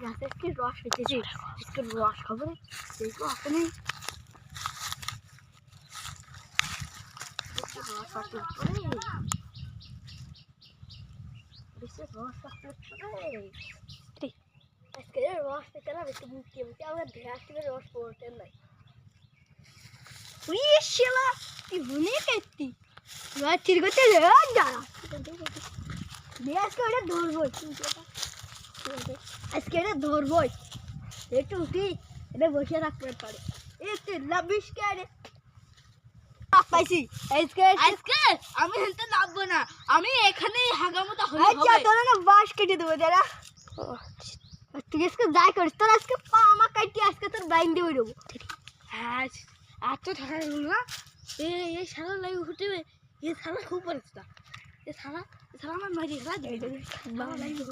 গাছে কি রস হইতেছে, আজকে রস খাবো রে। দেখবো আছে নেই রস আসলে আজকে রস পেতে না একটু মুক্তি মুক্তি আমরা আসলে রস পড়তে নাই শিলা তুই মনে করতি ঠিক করতে দাঁড়া আজকে ওটা ধরবই আজকে এটা ধরবই একটু উঠি এটা বসে রাখতে পারে একটু লাভিস কে পাইছি আজকে আজকে আমি হেলতে নামবো না, আমি এখানেই হাগামোটা হয়ে হবে। আচ্ছা তোরা না বাস কেটে দেবো যারা তুই আজকে যাই করিস তোর আজকে পা আমার কাটি আজকে তোর বাইন দিয়ে দেবো। হ্যাঁ আর তো থাকা গেল না এই সারা লাগে উঠবে এ সারা খুব পরিষ্কার এ সারা আমার মারি খেলা দেবে বাবা লাগে